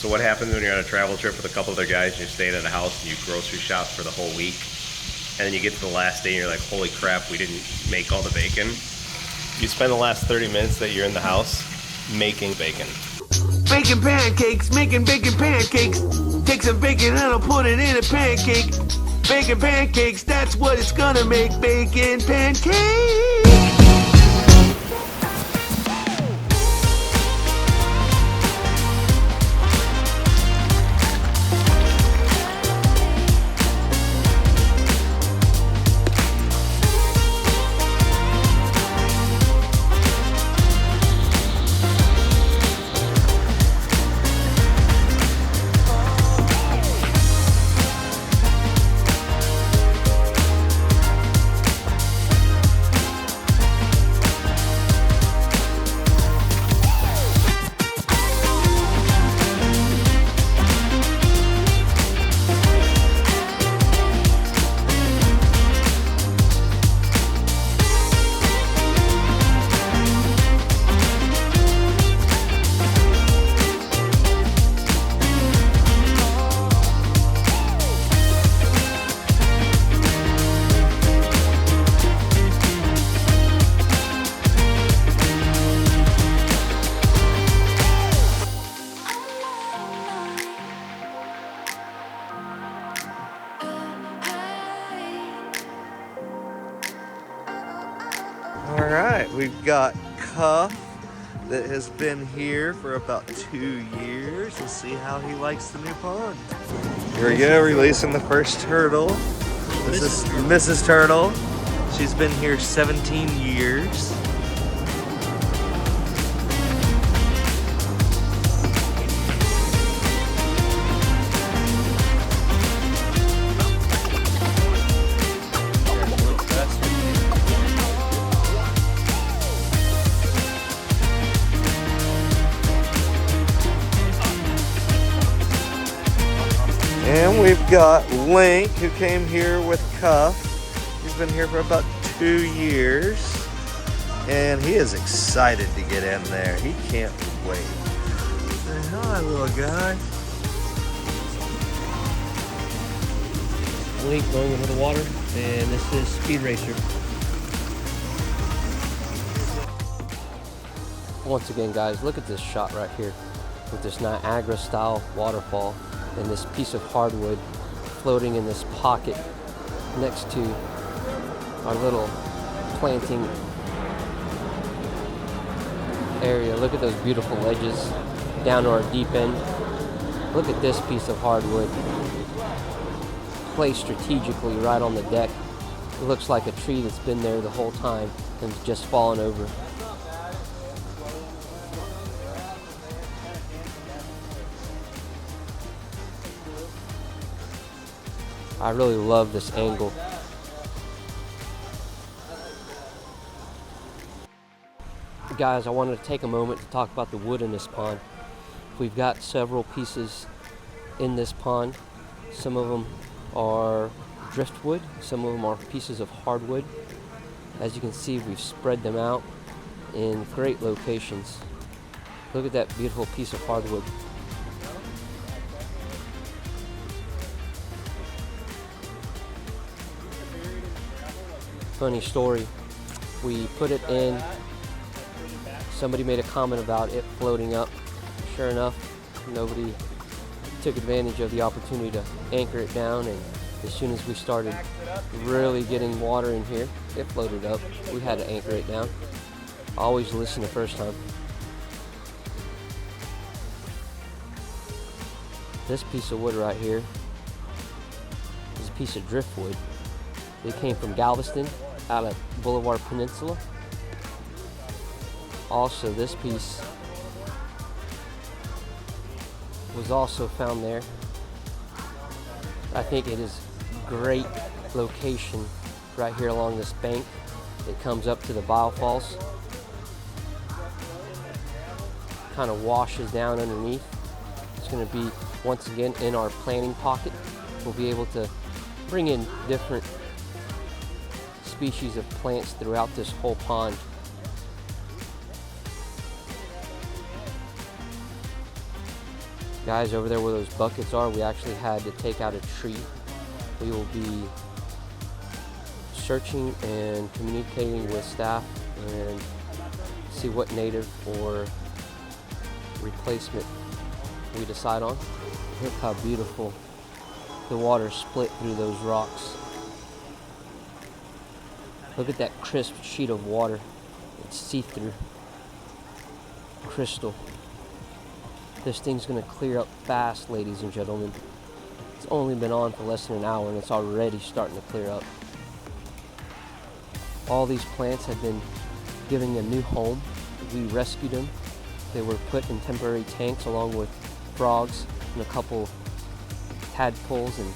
So what happens when you're on a travel trip with a couple other guys and you're staying at a house and you grocery shop for the whole week, and then you get to the last day and you're like, holy crap, we didn't make all the bacon. You spend the last 30 minutes that you're in the house making bacon. Bacon pancakes, making bacon pancakes. Take some bacon and I'll put it in a pancake. Bacon pancakes, that's what it's gonna make. Bacon pancakes. Alright, we've got Cuff that has been here for about 2 years. Let's see how he likes the new pond. Here we go, releasing the first turtle. This is Mrs. Turtle. She's been here 17 years. And we've got Link, who came here with Cuff. He's been here for about 2 years. And he is excited to get in there. He can't wait. Say hi, little guy. Link going into the water, and this is Speed Racer. Once again, guys, look at this shot right here with this Niagara-style waterfall and this piece of hardwood floating in this pocket next to our little planting area. Look at those beautiful ledges down to our deep end. Look at this piece of hardwood placed strategically right on the deck. It looks like a tree that's been there the whole time and just fallen over. I really love this angle. Guys, I wanted to take a moment to talk about the wood in this pond. We've got several pieces in this pond. Some of them are driftwood, some of them are pieces of hardwood. As you can see, we've spread them out in great locations. Look at that beautiful piece of hardwood. Funny story, we put it in, somebody made a comment about it floating up. Sure enough, nobody took advantage of the opportunity to anchor it down, and as soon as we started really getting water in here, it floated up. We had to anchor it down. Always listen the first time. This piece of wood right here is a piece of driftwood. It came from Galveston, out of Boulevard Peninsula. Also, this piece was also found there. I think it is a great location right here along this bank. It comes up to the biofalls, kind of washes down underneath. It's going to be, once again, in our planting pocket. We'll be able to bring in different species of plants throughout this whole pond. Guys, over there where those buckets are, we actually had to take out a tree. We will be searching and communicating with staff and see what native or replacement we decide on. Look how beautiful the water split through those rocks. Look at that crisp sheet of water. It's see-through. Crystal. This thing's gonna clear up fast, ladies and gentlemen. It's only been on for less than an hour and it's already starting to clear up. All these plants have been given a new home. We rescued them. They were put in temporary tanks along with frogs and a couple tadpoles and